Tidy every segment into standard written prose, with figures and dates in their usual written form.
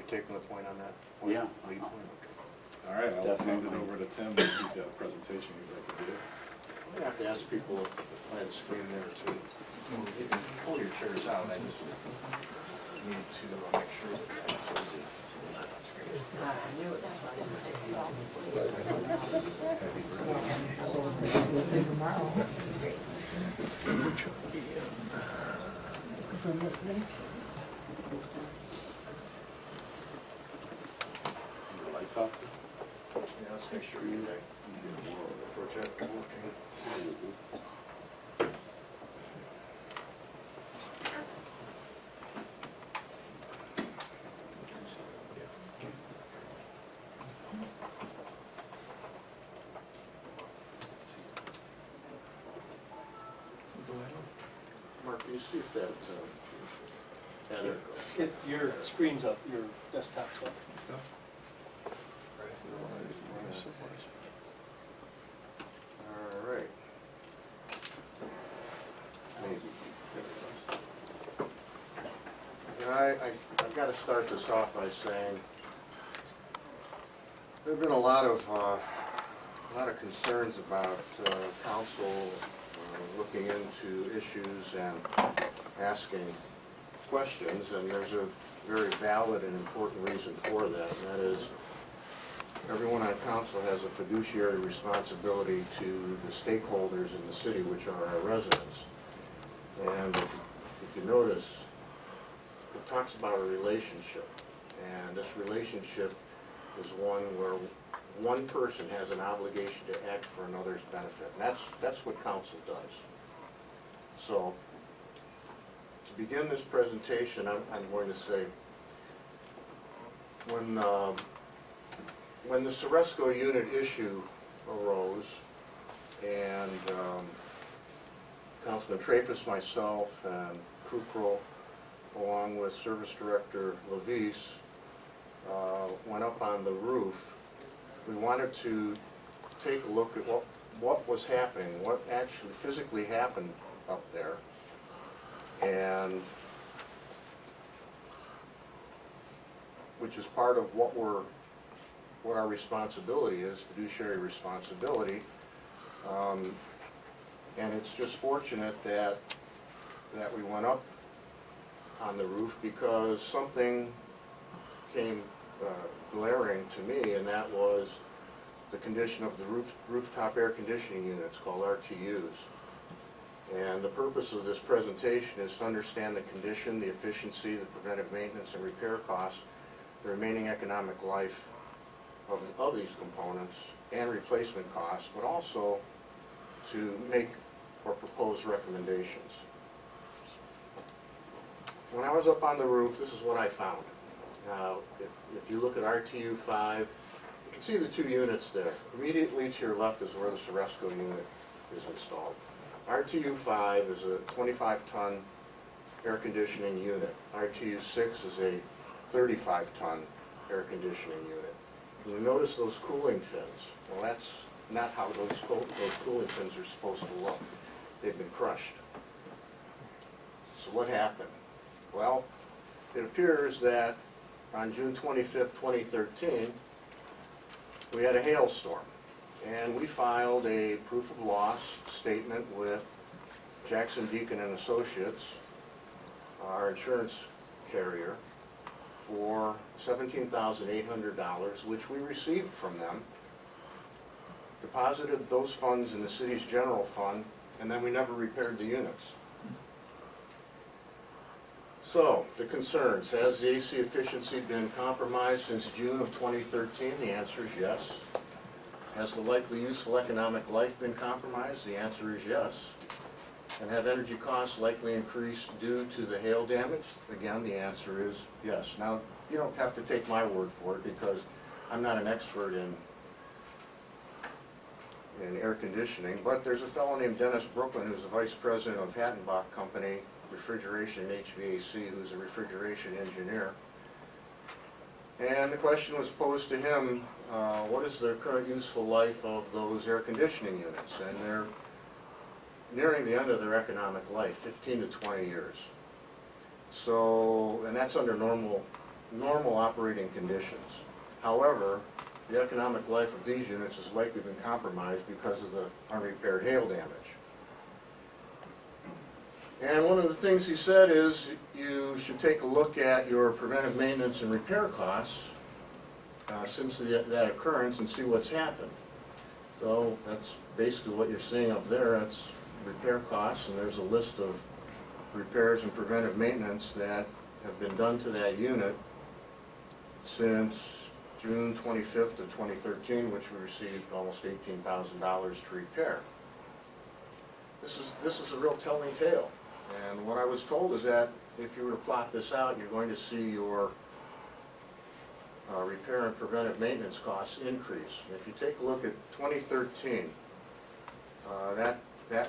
taking the point on that? Yeah. Lead point, okay. All right, I'll hand it Definitely. over to Tim, he's got a presentation he'd like to do. I'm gonna have to ask people if I had a screen there too. You can pull your chairs out, I just need to make sure that that's on the screen. The lights off? Yeah, let's make sure you get the projector working. Mark, can you see if that, yeah, there it goes. Your screen's up, your desktop's up. All right. Maybe. You know, I've got to start this off by saying there have been a lot of concerns about council looking into issues and asking questions, and there's a very valid and important reason for that, and that is everyone on council has a fiduciary responsibility to the stakeholders in the city, which are our residents. And if you notice, it talks about a relationship, and this relationship is one where one person has an obligation to act for another's benefit, and that's what council does. So, to begin this presentation, I'm going to say, when the Ceresco unit issue arose, and Councilman Trappus, myself, and Kukrow, along with Service Director Levis, went up on the roof, we wanted to take a look at what was happening, what actually physically happened up there, and which is part of what our responsibility is, fiduciary responsibility. And it's just fortunate that we went up on the roof because something came glaring to me, and that was the condition of the rooftop air conditioning units, called RTUs. And the purpose of this presentation is to understand the condition, the efficiency, the preventive maintenance and repair costs, the remaining economic life of these components, and replacement costs, but also to make or propose recommendations. When I was up on the roof, this is what I found. Now, if you look at RTU 5, you can see the two units there. Immediately to your left is where the Ceresco unit is installed. RTU 5 is a 25-ton air conditioning unit. RTU 6 is a 35-ton air conditioning unit. And you notice those cooling fins. Well, that's not how those cooling fins are supposed to look. They've been crushed. So what happened? Well, it appears that on June 25th, 2013, we had a hailstorm. And we filed a proof of loss statement with Jackson Deacon and Associates, our insurance carrier, for $17,800, which we received from them, deposited those funds in the city's general fund, and then we never repaired the units. So, the concerns, has the AC efficiency been compromised since June of 2013? The answer is yes. Has the likely useful economic life been compromised? The answer is yes. And have energy costs likely increased due to the hail damage? Again, the answer is yes. Now, you don't have to take my word for it because I'm not an expert in air conditioning, but there's a fellow named Dennis Brooklyn who's the vice president of Hattenbach Company, Refrigeration and HVAC, who's a refrigeration engineer. And the question was posed to him, what is the current useful life of those air conditioning units? And they're nearing the end of their economic life, 15 to 20 years. So, and that's under normal normal operating conditions. However, the economic life of these units has likely been compromised because of the unrepaired hail damage. And one of the things he said is you should take a look at your preventive maintenance and repair costs since that occurrence and see what's happened. So that's basically what you're seeing up there. That's repair costs, and there's a list of repairs and preventive maintenance that have been done to that unit since June 25th of 2013, which we received almost $18,000 to repair. This is a real telling tale. And what I was told is that if you were to plot this out, you're going to see your repair and preventive maintenance costs increase. If you take a look at 2013,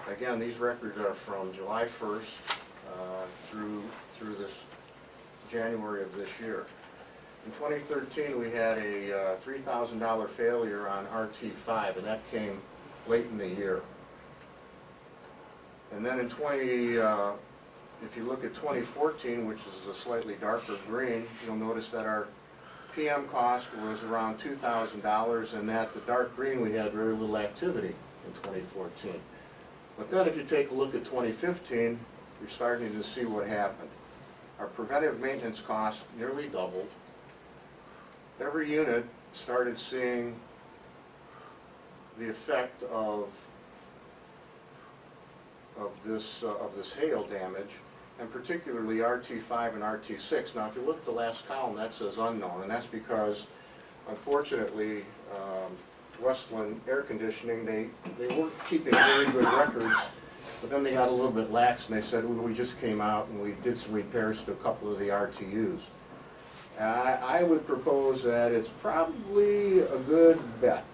again, these records are from July 1st through this January of this year. In 2013, we had a $3,000 failure on RT5, and that came late in the year. And then if you look at 2014, which is a slightly darker green, you'll notice that our PM cost was around $2,000, and that the dark green we had very little activity in 2014. But then if you take a look at 2015, you're starting to see what happened. Our preventive maintenance costs nearly doubled. Every unit started seeing the effect of this hail damage, and particularly RT5 and RT6. Now, if you look at the last column, that says unknown, and that's because, unfortunately, Westland Air Conditioning, they weren't keeping very good records, but then they got a little bit lax, and they said, well, we just came out and we did some repairs to a couple of the RTUs. I would propose that it's probably a good bet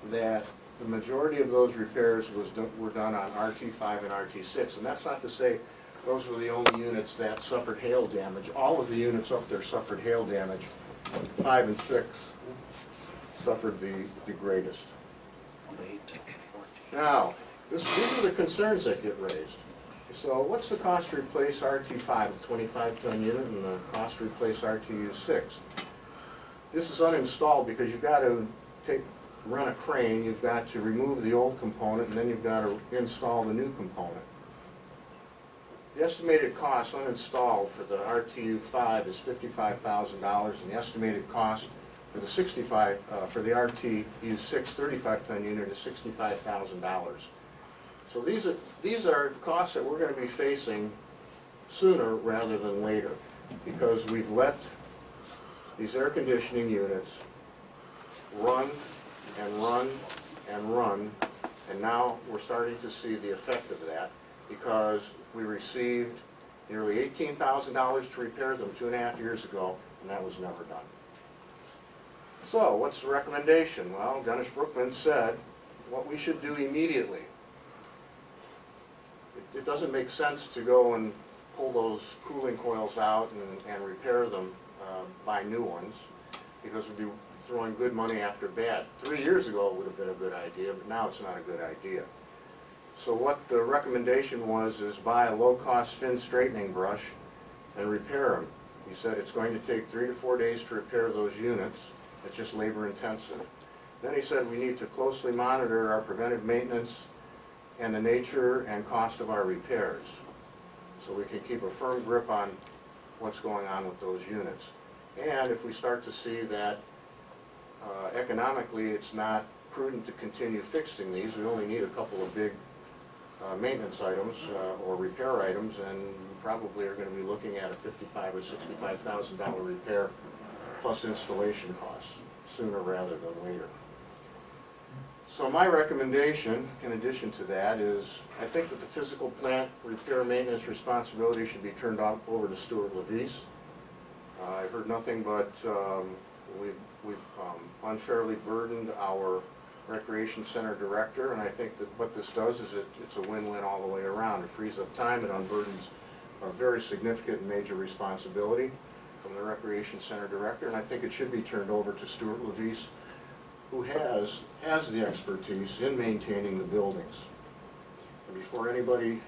that the majority of those repairs were done on RT5 and RT6, and that's not to say those were the only units that suffered hail damage. All of the units up there suffered hail damage. 5 and 6 suffered the greatest. Now, these are the concerns that get raised. So what's the cost to replace RT5, a 25-ton unit, and the cost to replace RTU6? This is uninstalled because you've got to run a crane, you've got to remove the old component, and then you've got to install the new component. The estimated cost uninstalled for the RTU5 is $55,000, and the estimated cost for the for the RTU6 35-ton unit is $65,000. So these are costs that we're going to be facing sooner rather than later, because we've let these air conditioning units run and run and run, and now we're starting to see the effect of that, because we received nearly $18,000 to repair them 2.5 years ago, and that was never done. So what's the recommendation? Well, Dennis Brookman said what we should do immediately. It doesn't make sense to go and pull those cooling coils out and repair them, buy new ones, because we'd be throwing good money after bad. 3 years ago it would have been a good idea, but now it's not a good idea. So what the recommendation was is buy a low-cost fin straightening brush and repair them. He said it's going to take 3 to 4 days to repair those units. It's just labor intensive. Then he said we need to closely monitor our preventive maintenance and the nature and cost of our repairs, so we can keep a firm grip on what's going on with those units. And if we start to see that economically it's not prudent to continue fixing these, we only need a couple of big maintenance items or repair items, and we probably are going to be looking at a $55,000 or $65,000 repair plus installation costs sooner rather than later. So my recommendation, in addition to that, is I think that the physical plant repair maintenance responsibility should be turned over to Stuart Levis. I've heard nothing but we've unfairly burdened our recreation center director, and I think that what this does is it's a win-win all the way around. It frees up time, it unburdens a very significant and major responsibility from the recreation center director, and I think it should be turned over to Stuart Levis, who has the expertise in maintaining the buildings. And before anybody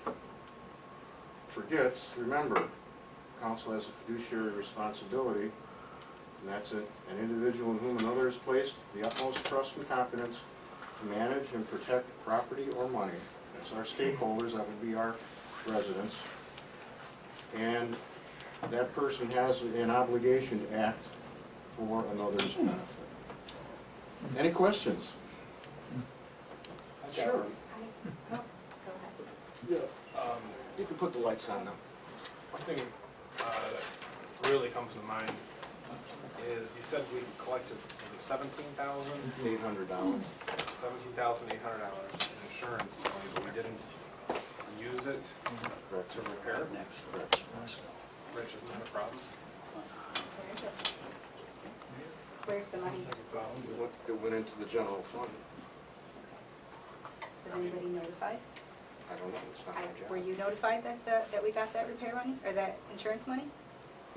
forgets, remember, council has a fiduciary responsibility and that's an individual in whom another has placed the utmost trust and confidence to manage and protect property or money. That's our stakeholders, that would be our residents. And that person has an obligation to act for another's benefit. Any questions? Sure. Oh, go ahead. Yeah. You can put the lights on now. One thing that really comes to mind is you said we collected, was it $17,000? $800. $17,800 in insurance money, but we didn't use it Correct. to repair. Correct. Rich, isn't that a problem? Where is it? Where's the money? It went into the general fund. Was anybody notified? I don't know, it's not my job. Were you notified that we got that repair money, or that insurance money?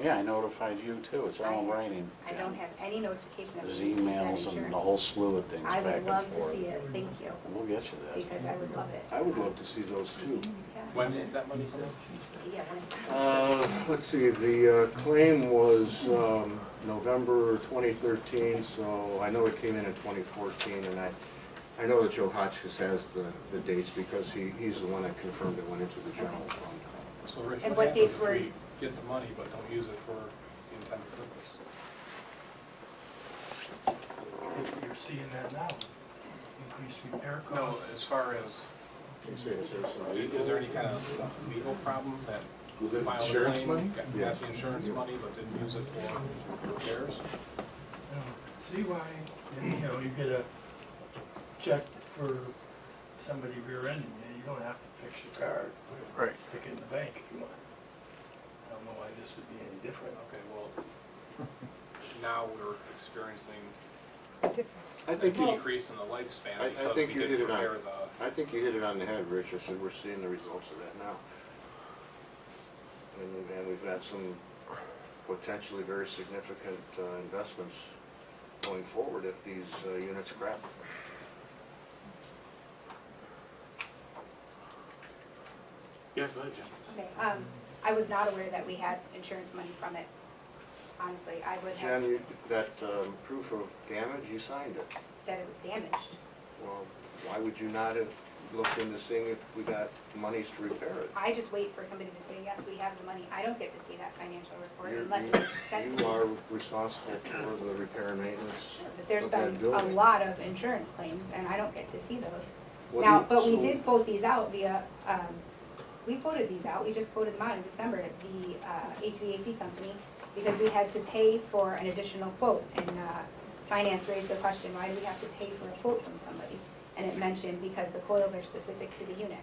Yeah, I notified you too, it's all in I- writing. I don't have any notification that we There's received that emails and a insurance. whole slew of things I back would and love to forth. see it, thank you, We'll get you that. because I would love it. I would love to see those too. Yeah. When did that money come? Yeah, when? Let's see, the claim was November 2013, so I know it came in 2014, and I know that Joe Hotchkiss has the dates because he's the one that confirmed it went into the general fund. So Rich, And what what happens dates if were- we get the money but don't use it for the intended purpose? You're seeing that now, increased repair No, costs. as far as, You say, is there some is there any kind of legal problem that Was it filed a insurance claim, money? got the insurance money but didn't use it for repairs? See why, you know, you get a check for somebody rear-ending you, you don't have to fix your car. Right. Stick it in the bank if you want. I don't know why this would be any different. Okay, well, now we're experiencing I a think decrease in the lifespan I because we think you hit didn't it on. repair the. I think you hit it on the head, Rich. I said we're seeing the results of that now. And we've had some potentially very significant investments going forward if these units scrap. Yeah, go ahead, Jim. Okay, I was not aware that we had insurance money from it, honestly, I would have, Jen, that proof of damage, you signed it. that it was damaged. Well, why would you not have looked into seeing if we got monies to repair it? I just wait for somebody to say, yes, we have the money, I don't get to see that financial report You're- unless it's sent to You me. are responsible for the repair and maintenance. But there's of that been a building. lot of insurance claims, and I don't get to see those. What Now, do- but we so- did quote these out via, we quoted these out, we just quoted them out in December at the HVAC company, because we had to pay for an additional quote, and finance raised the question, why do we have to pay for a quote from somebody? And it mentioned because the coils are specific to the unit.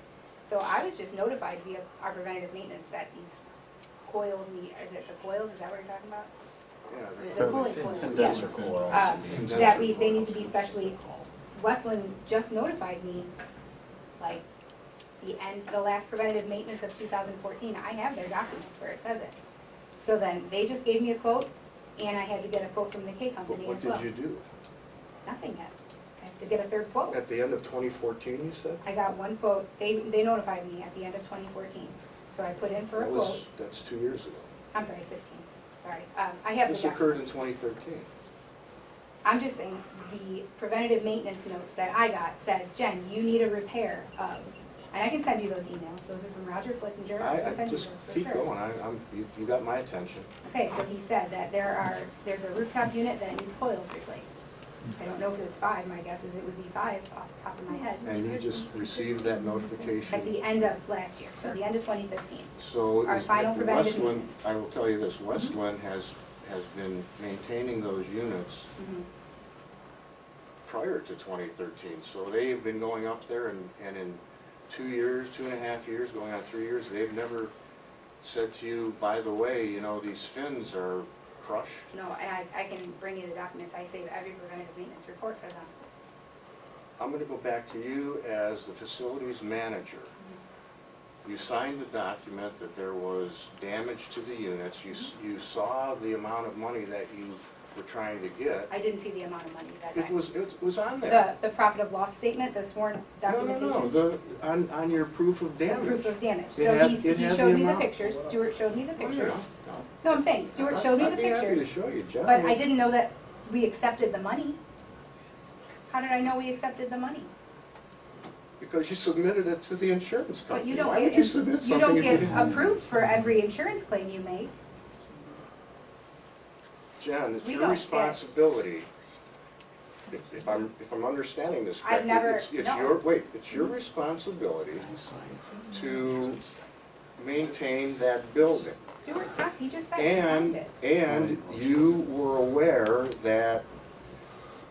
So I was just notified via our preventative maintenance that these coils need, is it the coils, is that what you're talking about? Yeah, The cooling coils, yeah. Condenser coils. That they need to be specially, Westland just notified me, like, the last preventative maintenance of 2014, I have their documents where it says it. So then, they just gave me a quote, and I had to get a quote from the K But company what as well. did you do? Nothing yet. I have to get a third quote. At the end of 2014, you said? I got one quote, they notified me at the end of 2014. So I put in for a quote, That's 2 years ago. I'm sorry, 15, sorry. I have the This doc- occurred in 2013. I'm just saying, the preventative maintenance notes that I got said, Jen, you need a repair of, and I can send you those emails, those are from Roger Flickinger, I can I send you just those for keep sure. going, you got my attention. Okay, so he said that there's a rooftop unit that needs coils replaced. I don't know if it's 5, my guess is it would be 5 off the top of my head. And you just received that At notification. the end of last year, so the end of 2015. So our final preventative Westland, maintenance. I will tell you this, Westland has been maintaining those units Mhm. prior to 2013. So they've been going up there and in 2 years, 2.5 years, going on 3 years, they've never said to you, by the way, you know, these fins are crushed. No, and I can bring you the documents, I save every preventative maintenance report for them. I'm gonna go back to you as the facilities manager. You signed the document that there was damage to the units. You saw the amount of money that you were trying to get. I didn't see the amount of money that It was on there. The profit of loss statement, the sworn documentation. No, on your proof of The damage. proof of damage. It So had- he it had the showed me the amount. pictures, Stuart showed me the Oh, pictures. yeah. No, I'm saying, Stuart showed me the I'd be happy to pictures, show you, John. but I didn't know that we accepted the money. How did I know we accepted the money? Because you submitted it to the insurance But company. you don't Why would you submit you something don't if you get didn't? approved for every insurance claim you make. Jen, it's We your don't get- responsibility. If I'm understanding this I've correctly, never- it's no. it's your responsibility to maintain that building. Stuart signed, he just said he signed it. And you were aware that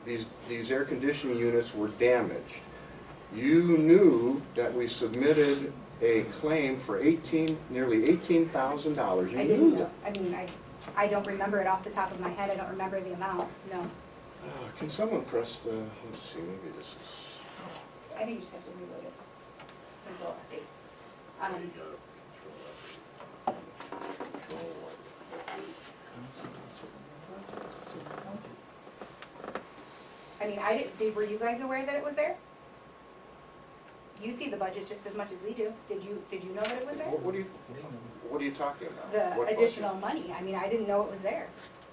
these air conditioning units were damaged. You knew that we submitted a claim for nearly $18,000. You I knew didn't know, that. I mean, I don't remember it off the top of my head, I don't remember the amount, no. Can someone press the, let's see, maybe this is, I think you just have to reload it. Control F8. control what? I mean, were you guys aware that it was there? You see the budget just as much as we do. Did you know that it was there? What are you talking about? The What budget? additional money, I mean, I didn't know it was there.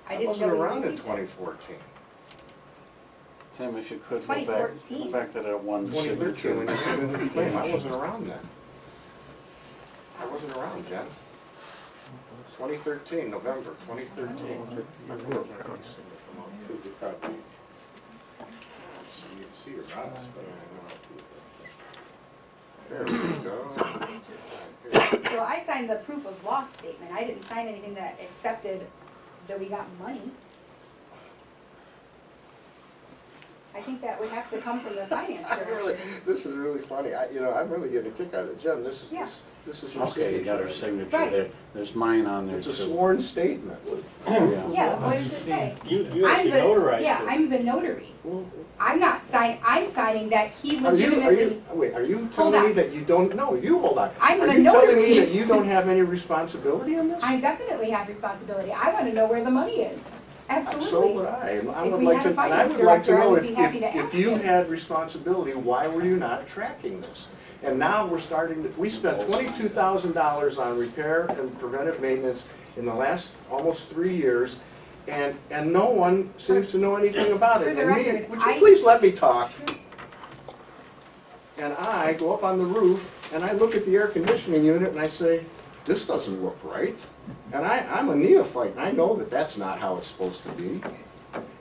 I didn't wasn't know we around in received it. 2014. Tim, if you could go back, 2014. go back to that one 2013, when you signature. submitted the claim, I wasn't around then. I wasn't around, Jen. 2013, November 2013. My girl's not gonna see it. You probably, you see your box, but There we go. So I signed the proof of loss statement. I didn't sign anything that accepted that we got money. I think that would have to come from the finance director. This is really funny. I'm really getting a kick out of it. Jen, this Yeah. is your Okay, you got her signature. signature Right. there. There's mine on there It's too. a sworn statement. Yeah, what does it say? You I'm actually the- notarized it. Yeah, I'm the notary. Well, I'm signing that he Are you legitimately, telling me on. that you don't, no, you hold on. I'm Are the you telling me notary. that you don't have any responsibility in this? I definitely have responsibility. I want to know where the money is. So would Absolutely. I, and I If would we like had to, a and I finance would like to director, I know would if, be happy to if ask you him. had responsibility, why were you not tracking this? And now we're starting, we spent $22,000 on repair and preventive maintenance in the last almost 3 years, and no one seems to know anything about it. For the And me, record, would you I- please let me talk? And I go up on the roof, and I look at the air conditioning unit, and I say, this doesn't look right. And I'm a neophyte, and I know that that's not how it's supposed to be.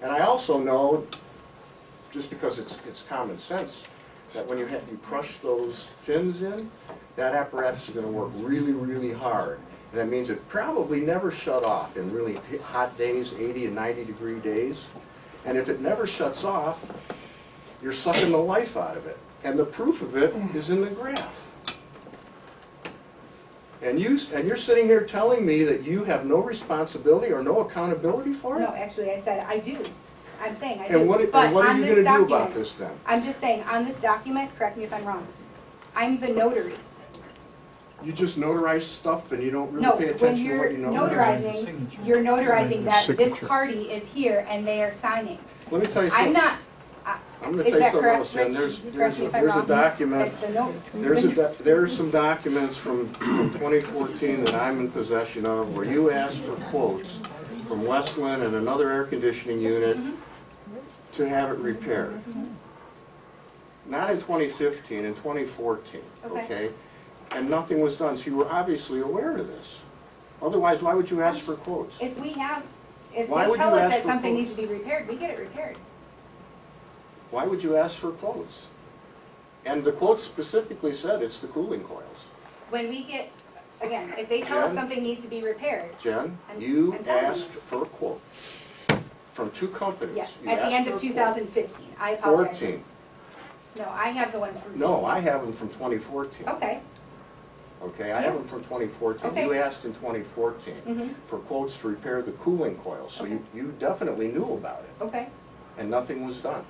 And I also know, just because it's common sense, that when you crush those fins in, that apparatus is gonna work really, really hard. And that means it probably never shut off in really hot days, 80 and 90-degree days. And if it never shuts off, you're sucking the life out of it. And the proof of it is in the graph. And you're sitting here telling me that you have no responsibility or no accountability for it? No, actually, I said I do. I'm saying I And do. what But are on you this gonna do about document- this then? I'm just saying, on this document, correct me if I'm wrong, I'm the notary. You just notarize stuff and you don't really No, pay when attention to you're what you notarize? notarizing, you're notarizing that this party is here and they are signing. Let me tell you I'm something. not, I'm gonna is tell you that something correct, else, Jen. Rich? Correct me if I'm There's a wrong. document, That's the note. there are some documents from 2014 that I'm in possession of where you asked for quotes from Westland and another air conditioning unit to have it repaired. Not in 2015, in 2014, Okay. okay? And nothing was done, so you were obviously aware of this. Otherwise, why would you ask for quotes? If they Why would tell you us ask that for something quotes? needs to be repaired, we get it repaired. Why would you ask for quotes? And the quote specifically said it's the cooling coils. When we get, again, if they tell us Jen? something needs to be repaired, Jen, I'm you telling you. asked for a quote from two companies. yes, You at the asked end for of a quote. 2015, I apologize. 14. No, I have the one from 15. No, I have them from 2014. Okay, Okay, I have them from 2014. Okay. You asked in 2014 mhm, for quotes to repair the cooling coils, so you definitely knew about it, okay. and nothing was done.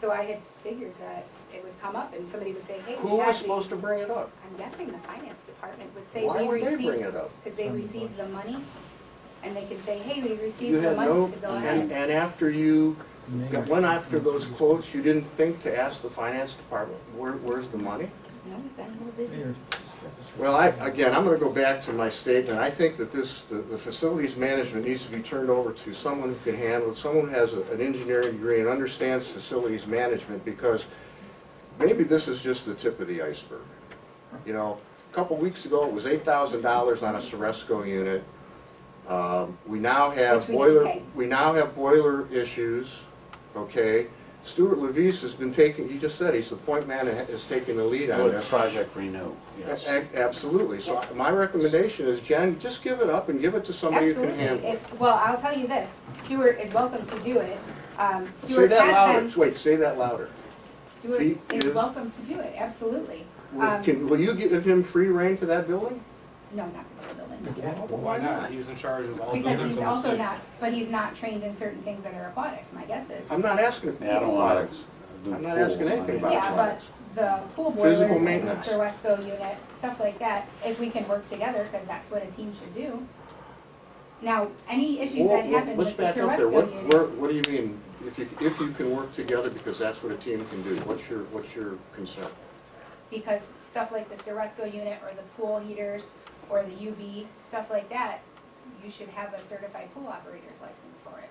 So I had figured that it would come up and somebody would say, hey, Who we was have supposed to bring it up? I'm guessing the finance department would say Why we would they bring received, it up? because they received the money, and they can say, hey, we You received the had money no, to go and ahead. after you went after those quotes, you didn't think to ask the finance department, where's the money? No, we've been a little busy. Well, again, I'm gonna go back to my statement. I think that the facilities management needs to be turned over to someone who can handle it, someone who has an engineering degree and understands facilities management, because maybe this is just the tip of the iceberg. You know, a couple weeks ago, it was $8,000 on a Soresco unit. We now have Which we didn't pay. we now have boiler issues, okay? Stuart Levis has been taking, he just said, he's the point man and is taking the lead on With this. Project Renew, yes. Absolutely. So my recommendation is, Jen, just give it up and give it to somebody who can Absolutely. handle it. Well, I'll tell you this, Stuart is welcome to do it. Say Stuart that has louder. been, Wait, say that louder. Stuart He is is- welcome to do it, absolutely. Will you give him free reign to that building? No, not to the building. Well, why not? He's in charge of all Because buildings he's in the also city. not, but he's not trained in certain things that are aquatics, my guess is. I'm not asking for Yeah, I don't wanna products. do I'm not asking pools, anything I mean- about Yeah, but products. the pool boilers Physical and the maintenance. Soresco unit, stuff like that, if we can work together, because that's what a team should do. Now, any issues that happen Let's with the back up there. Soresco unit, What do you mean, if you can work together, because that's what a team can do? What's your concern? because stuff like the Soresco unit or the pool heaters or the UV, stuff like that, you should have a certified pool operator's license for it.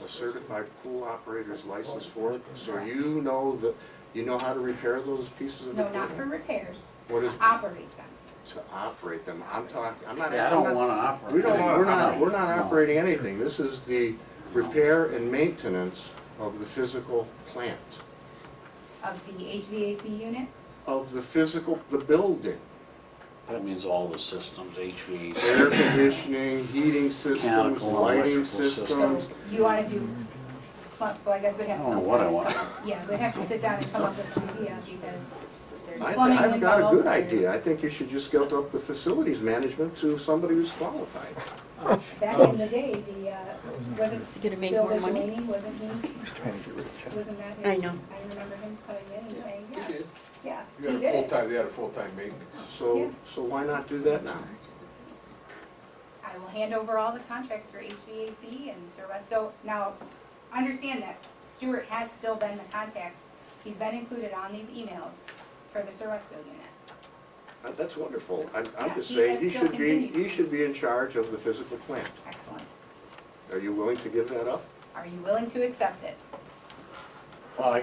A certified pool operator's license for it? So you know how to repair those pieces of No, equipment? not for repairs, What is, to operate them. to operate them? I'm not. Yeah, I I'm don't not- wanna operate. We're not No. operating anything. This is the repair and maintenance of the physical plant, Of the HVAC units, of the building. That means all the systems, HVAC. Air conditioning, heating systems, Mechanical, lighting electrical systems. so you wanna do, well, I guess we'd have to. I don't know sit what down I and want. come- Yeah, we'd have to sit down and come up with an idea, because there's I've plumbing got a involved, good there's- idea. I think you should just give up the facilities management to somebody who's qualified. Back in the day, wasn't To get to make Bill more money. Bishopini, wasn't he? Wasn't that his? I know. I remember him coming in and saying, He yeah, did. yeah, You he had a did it. full-time, they had a full-time maintenance. Yeah. So why not do that now? I will hand over all the contracts for HVAC and Soresco. Now, understand this, Stuart has still been the contact, he's been included on these emails for the Soresco unit. That's wonderful. I'm Yeah, just he saying, has he still should continued. he should be in charge of the physical plant. Excellent. Are you willing to give that up? Are you willing to accept it? Well,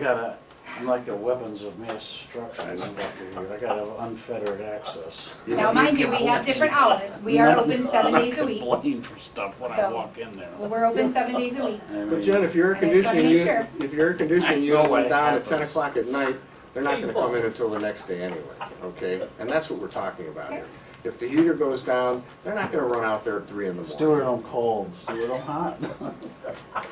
I'm like a weapons of mass destruction. I gotta have unfettered access. Now, mind you, we have different hours, we are open 7 days a week. I'm not blame for stuff when I So- walk in there. Well, we're open 7 days a week. I But mean, Jen, if your air And it's conditioning gonna be unit, sure. if your air conditioning I know unit what went down at 10 happens. o'clock at night, they're not gonna come in until the next day anyway, okay? And that's what we're talking about here. If the heater goes down, they're not gonna run out there at 3 in the morning. Stuart, I'm cold. Stuart, I'm hot.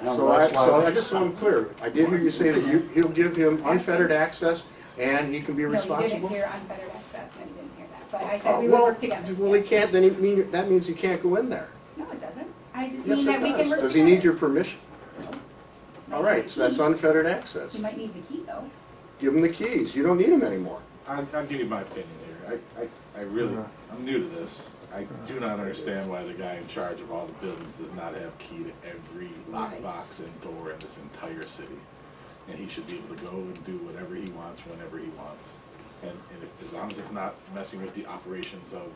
So I just want to clear, I did hear you say that he'll give him unfettered access and he can be No, you didn't responsible? hear unfettered access, no, you didn't hear that, but I said we would Well, work together. well, he can't, that means he can't go in there. No, it doesn't, I just Yes, mean that it we can does. work together. Does he need your permission? Might All need right, the so that's key. unfettered access. You might need the key though. Give him the keys, you don't need him anymore. I'll give you my opinion here. I really, I'm new to this. I do not understand why the guy in charge of all the buildings does not have key to every Right. lockbox and door in this entire city. And he should be able to go and do whatever he wants, whenever he wants. And as long as it's not messing with the operations of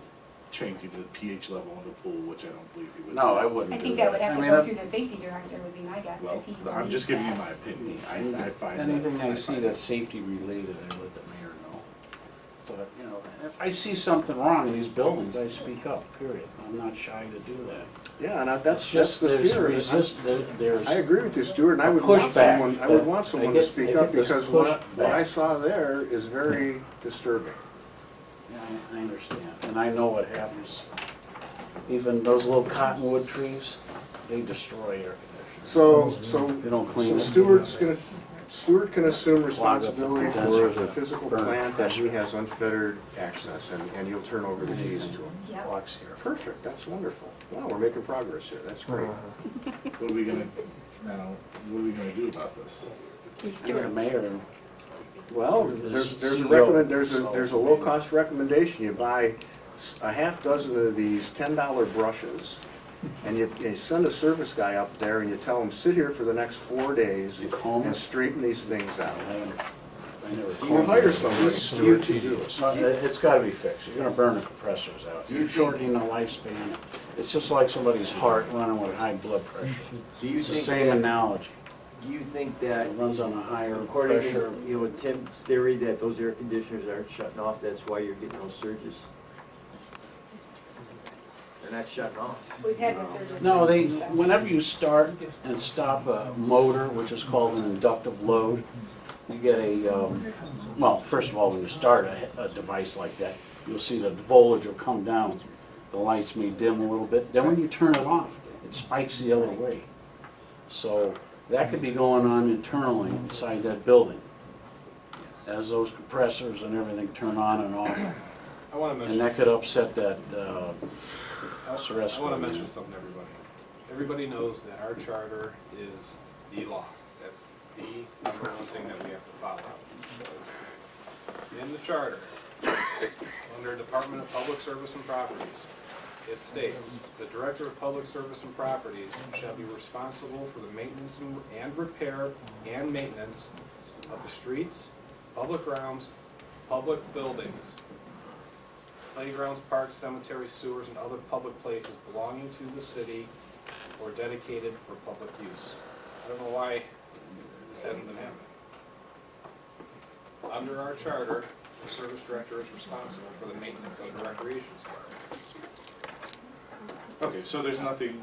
changing the pH level in the pool, which I don't believe he would. No, do. I wouldn't I do think that would have I to mean, go if- through the safety director would be my guess Well, if he I'm just believes giving you that. my opinion. I find that. Anything I I see find that's safety related, I let the mayor know. But, you know, if I see something wrong in these buildings, I speak up, period. I'm not shy to do that. Yeah, and It's that's just the there's fear. there's. I agree with you, Stuart, and I a would want pushback, someone, I would but want I someone to get- speak I up get this because what I pushback. saw there is very disturbing. Yeah, I understand, and I know what happens. Even those little cottonwood trees, they destroy air conditioners. They don't So clean it. Stuart can assume Clog up the responsibility for condensers, the physical burn plant that he pressure. has unfettered access, and you'll turn over the keys to him. Yep. Blocks here. Perfect, that's wonderful. Wow, we're making progress here, that's great. What are we gonna, now, what are we gonna do about this? And the mayor, Well, there's a low-cost recommendation. You buy a half dozen of these $10 brushes, and you send a service guy up there and you tell him, sit here for the next 4 days You comb and it. straighten these things out. I never You called. hire somebody, Stuart, to do it. It's gotta be fixed. You're gonna burn the compressors out. You're shortening the lifespan. It's just like somebody's heart running with high blood pressure. Do you It's the think same that, analogy. do you think that, It runs on a higher according pressure. to, you know, Tim's theory that those air conditioners aren't shutting off, that's why you're getting those surges? They're not shutting off. We've had the surges. No, whenever you start and stop a motor, which is called an inductive load, you get well, first of all, when you start a device like that, you'll see the voltage will come down. The lights may dim a little bit. Then when you turn it off, it spikes the other way. So that could be going on internally inside that building as those compressors and everything turn on and off. I want to mention. And that could upset that I Ceresco want to mention unit. something to everybody. Everybody knows that our charter is the law. That's the number one thing that we have to follow. In the charter, under Department of Public Service and Properties, it states, "The Director of Public Service and Properties shall be responsible for the maintenance and repair and maintenance of the streets, public grounds, public buildings, playgrounds, parks, cemeteries, sewers, and other public places belonging to the city or dedicated for public use." I don't know why this hasn't been happening. Under our charter, the service director is responsible for the maintenance of the recreation center. Okay, so there's nothing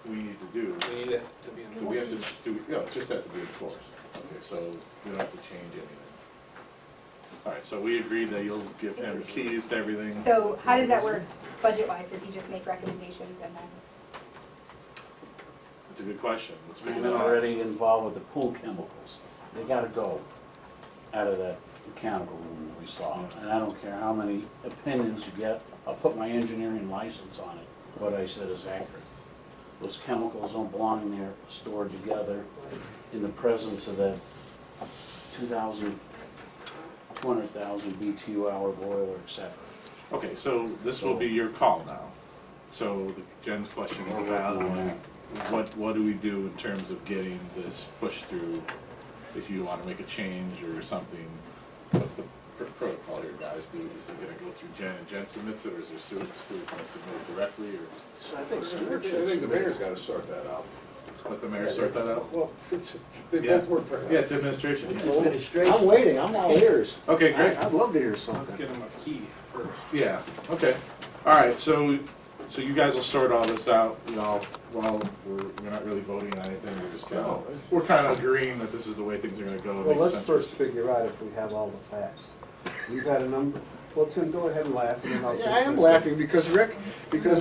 we need to do. We need it to be So we have enforced. to do, no, it just has to be enforced. Okay, so we don't have to change anything. All right, so we agreed that you'll give him keys to everything. So how does that work budget-wise? Does he just make recommendations and then? That's a good question. Let's figure I'm that out. already involved with the pool chemicals. They gotta go out of that mechanical room that we saw. And I don't care how many opinions you get, I'll put my engineering license on it. What I said is accurate. Those chemicals don't belong in there, stored together in the presence of that 200,000 BTU hour boiler, et cetera. Okay, so this will be your call now. So Jen's question is valid. What do we do in terms of getting this pushed through? If you want to make a change or something, what's the protocol here, guys? Is it gonna go through Jen and Jen submits it, or is there Stuart gonna submit it directly, or So I think Stuart I think the mayor's gotta sort that out. let the mayor sort that out? Well, they Yeah. both work for him. Yeah, it's administration. It's yeah. administration. I'm waiting, I'm all ears. Okay, great. I'd love to hear Let's something. give him a key first. Yeah, okay. All right, so you guys will sort all this out, you know, while we're not really voting on anything, we're just kind No. of, we're kind of agreeing that this is the way things are gonna go. It Well, makes let's sense. first figure out if we have all the facts. You got a number? Well, Tim, go ahead and laugh, and then I'll. Yeah, I am laughing because Rick, you Can I don't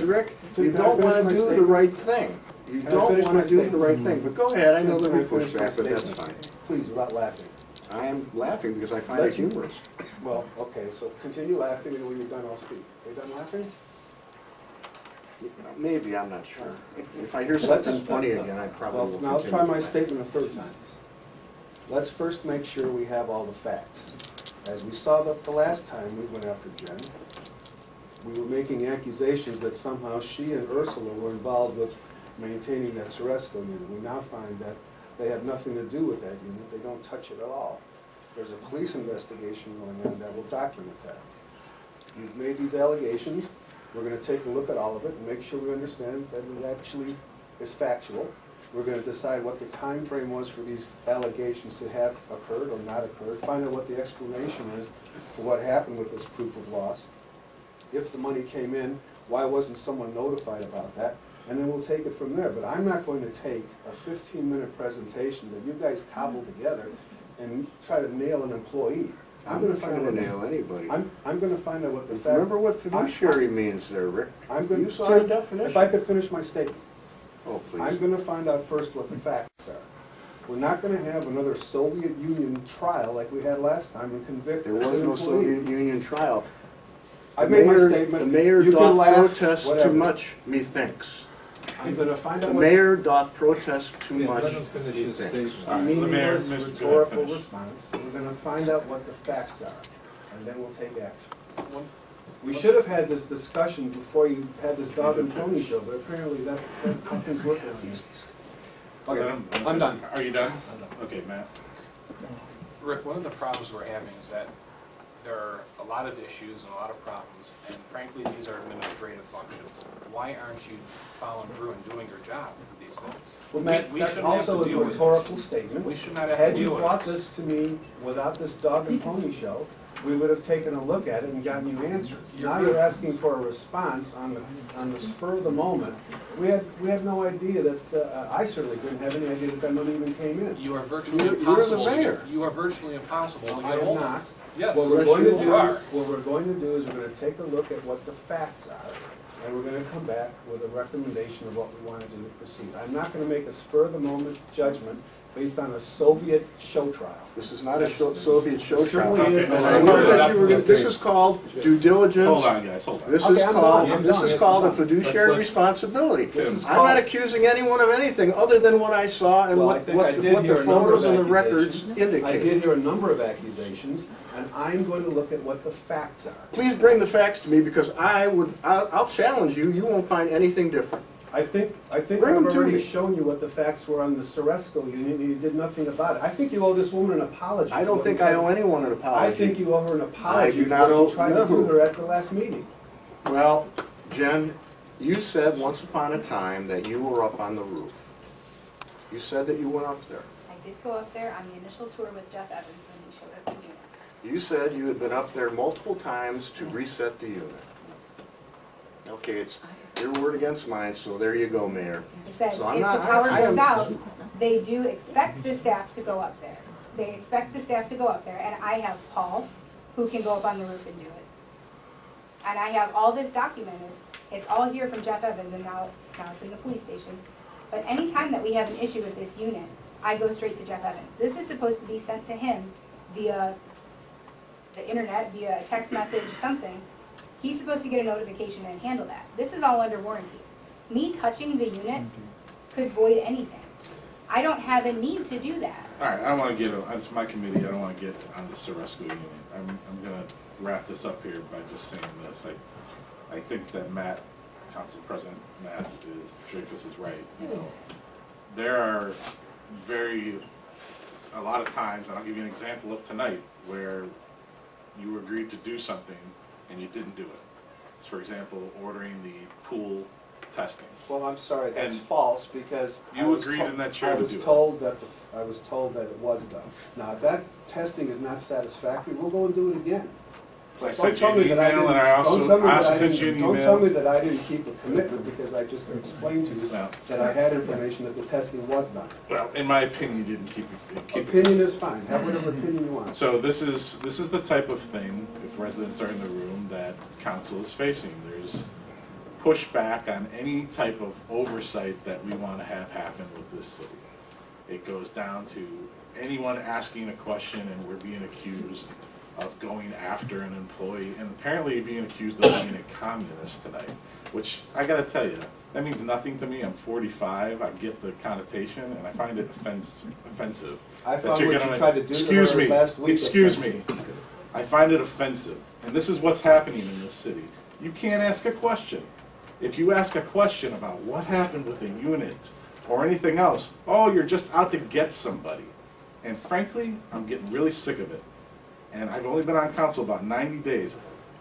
finish wanna my do the statement? right thing. You Can I don't finish wanna my do the statement? right thing, but go ahead, I know Can there'll I be finish my pushback, but that's statement? fine. Please, without laughing. I am laughing because I find it Let's- humorous. Well, okay, so continue laughing, and when you're done, I'll speak. Are you done laughing? Maybe, I'm not sure. If I hear something funny again, I probably Well, will now I'll continue try to my laugh. statement a third time. Let's first make sure we have all the facts. As we saw the last time we went after Jen, we were making accusations that somehow she and Ursula were involved with maintaining that Ceresco unit. We now find that they have nothing to do with that unit, they don't touch it at all. There's a police investigation going on that will document that. You've made these allegations, we're gonna take a look at all of it and make sure we understand that it actually is factual. We're gonna decide what the time frame was for these allegations to have occurred or not occurred, find out what the explanation is for what happened with this proof of loss. If the money came in, why wasn't someone notified about that? And then we'll take it from there. But I'm not going to take a 15-minute presentation that you guys cobbled together and try to nail an employee. I'm not trying to nail anybody. I'm gonna find out what the fact. Remember what fiduciary means there, Rick? I'm gonna. You saw the If I definition. could finish my statement. Oh, I'm please. gonna find out first what the facts are. We're not gonna have another Soviet Union trial like we had last time and convict There an was no employee. Soviet Union trial. I made my The statement. mayor You can doth laugh, protest too whatever. much, methinks. I'm gonna find The out what. mayor doth protest too Yeah, much, let him finish his methinks. statement. All right, so the mayor, Meaningless Mr. Go ahead, rhetorical finish. response. We're gonna find out what the facts are, and then we'll take action. We should have had this discussion before you had this dog and pony show, but apparently that nothing's working on this. Okay, I'm done. Are you done? Okay, Matt. Rick, one of the problems we're having is that there are a lot of issues and a lot of problems, and frankly, these are administrative functions. Why aren't you following through and doing your job with these things? Well, Matt, We that shouldn't have to also is a deal with this. rhetorical statement. We should not have to Had you deal with brought this. this to me without this dog and pony show, we would have taken a look at it and gotten you answers. Now you're asking for a response on the spur of the moment. We had no idea that, I certainly didn't have any idea that money even came in. You are virtually You're the impossible. mayor. You are virtually impossible to I get am hold not. of. Yes. What we're going to you do, are. what we're going to do is we're gonna take a look at what the facts are, and we're gonna come back with a recommendation of what we wanna do to proceed. I'm not gonna make a spur-of-the-moment judgment based on a Soviet show trial. This is not a Soviet show It trial. certainly is. And I know that you were- This is called due diligence. Hold on, guys, hold on. This Okay, is I'm called, done. I'm this done. is called a I'm done. fiduciary Let's- responsibility. This is I'm called- not accusing anyone of anything other than what I saw and Well, I what think I did what hear the a number photos of and the records accusations. indicate. I did hear a number of accusations, and I'm going to look at what the facts are. Please bring the facts to me, because I'll challenge you, you won't find anything different. I think Bring I've 'em to already me. shown you what the facts were on the Soresco unit, and you did nothing about it. I think you owe this woman an apology. I for don't what think you I did. owe anyone an apology. I think you owe her an apology do for not what owe- you tried to no. do to her at the last meeting. Well, Jen, you said once upon a time that you were up on the roof. You said that you went up there. I did go up there on the initial tour with Jeff Evans when he showed us the unit. You said you had been up there multiple times to reset the unit. Okay, it's your word against mine, so there you go, Mayor. He said, if So the I'm not- power I goes am- out, they do expect the staff to go up there. They expect the staff to go up there, and I have Paul, who can go up on the roof and do it. And I have all this documented. It's all here from Jeff Evans, and now it's in the police station. But anytime that we have an issue with this unit, I go straight to Jeff Evans. This is supposed to be sent to him via the internet, via a text message, something. He's supposed to get a notification and handle that. This is all under warranty. Me touching the unit could void anything. I don't have a need to do that. All right, I don't want to get, it's my committee, I don't want to get on the Soresco Union. I'm going to wrap this up here by just saying this. I think that Matt, Council President Matt Dreyfus is right. You know, there are a lot of times, and I'll give you an example of tonight, where you agreed to do something and you didn't do it. For example, ordering the pool testing. Well, I'm sorry, that's And false, because you I was agreed to- in that chair to do it. I was told that it was done. Now, if that testing is not satisfactory, we'll go and do it again. I Don't sent you tell an me that I email, didn't- and I don't tell also me that I sent you didn't- an Don't tell me email. that I didn't keep a commitment, because I just explained to you No. that I had information that the testing was done. Well, in my opinion, you didn't keep it. Opinion is fine, have whatever opinion you want. So this is the type of thing, if residents are in the room, that council is facing. There's pushback on any type of oversight that we want to have happen with this city. It goes down to anyone asking a question and we're being accused of going after an employee, and apparently being accused of being a communist tonight, which I gotta tell you, that means nothing to me. I'm 45, I get the connotation, and I find it offensive. I that found you're what you gonna- tried to do to Excuse her me, last week excuse offensive. me. I find it offensive, and this is what's happening in this city. You can't ask a question. If you ask a question about what happened with the unit or anything else, oh, you're just out to get somebody. And frankly, I'm getting really sick of it. And I've only been on council about 90 days,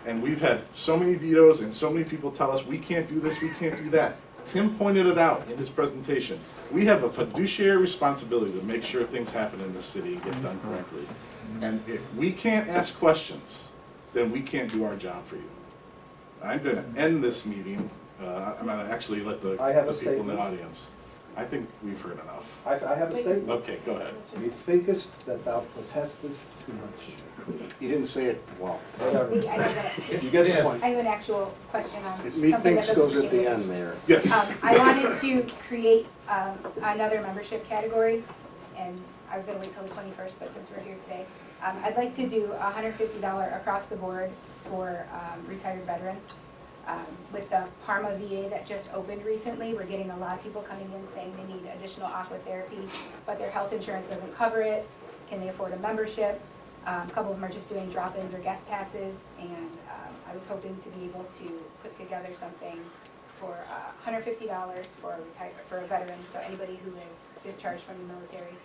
and we've had so many vetoes and so many people tell us, we can't do this, we can't do that. Tim pointed it out in his presentation. We have a fiduciary responsibility to make sure things happen in the city and get done correctly. And if we can't ask questions, then we can't do our job for you. I'm gonna end this meeting. I'm gonna actually let the I have a people in the statement. audience. I think we've heard enough. I have a statement. Okay, go ahead. Methinkest that thou protestest too much. He didn't say it well. Whatever. I have You get the point. an actual question on something that Methinks doesn't goes at the relate. end, Mayor. Yes. I wanted to create another membership category, and I was gonna wait till the 21st, but since we're here today, I'd like to do $150 across the board for retired veteran. With the Parma VA that just opened recently, we're getting a lot of people coming in saying they need additional aqua therapy, but their health insurance doesn't cover it. Can they afford a membership? A couple of them are just doing drop-ins or guest passes, and I was hoping to be able to put together something for $150 for a veteran, so anybody who is discharged from the military,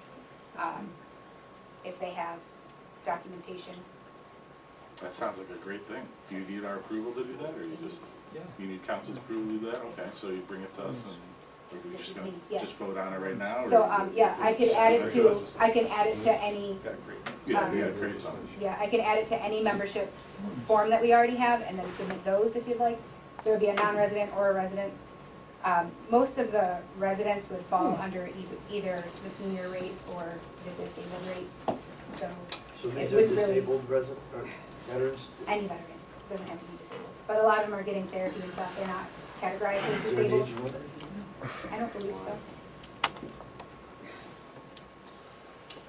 if they have documentation. That sounds like a great thing. Do you need our approval to do that, or you just, you need council's approval to do that? Okay, so you bring it to us, and, or do we just gonna, Yes. just vote on it right now? or- So, yeah, I can add it to any, Yeah, we gotta create something. yeah, I can add it to any membership form that we already have, and then submit those if you'd like. There would be a non-resident or a resident. Most of the residents would fall under either the senior rate or the disabled rate, so. So it these would are really- disabled resident, or veterans? Any veteran, doesn't have to be disabled, but a lot of them are getting therapy and stuff, they're not categorized as Is there an disabled. age limit? I don't believe so.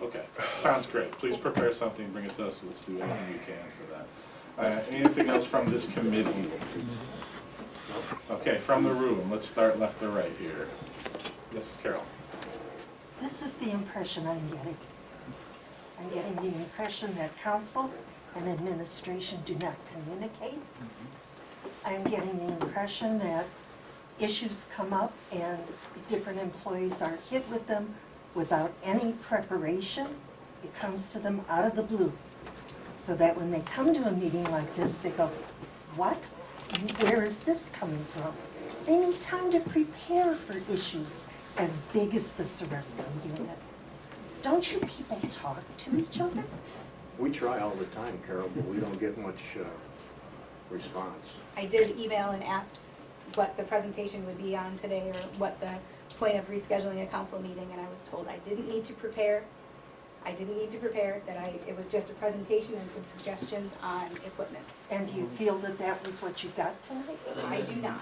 Okay, sounds great. Please prepare something, bring it to us, let's do anything we can for that. Anything else from this committee? Okay, from the room, let's start left to right here. Yes, Carol? This is the impression I'm getting. I'm getting the impression that council and administration do not communicate. I'm getting the impression that issues come up and different employees are hit with them without any preparation. It comes to them out of the blue. So that when they come to a meeting like this, they go, what? Where is this coming from? They need time to prepare for issues as big as the Ceresco unit. Don't you people talk to each other? We try all the time, Carol, but we don't get much response. I did email and asked what the presentation would be on today, or what the point of rescheduling a council meeting, and I was told I didn't need to prepare. That it was just a presentation and some suggestions on equipment. And do you feel that that was what you got tonight? I do not.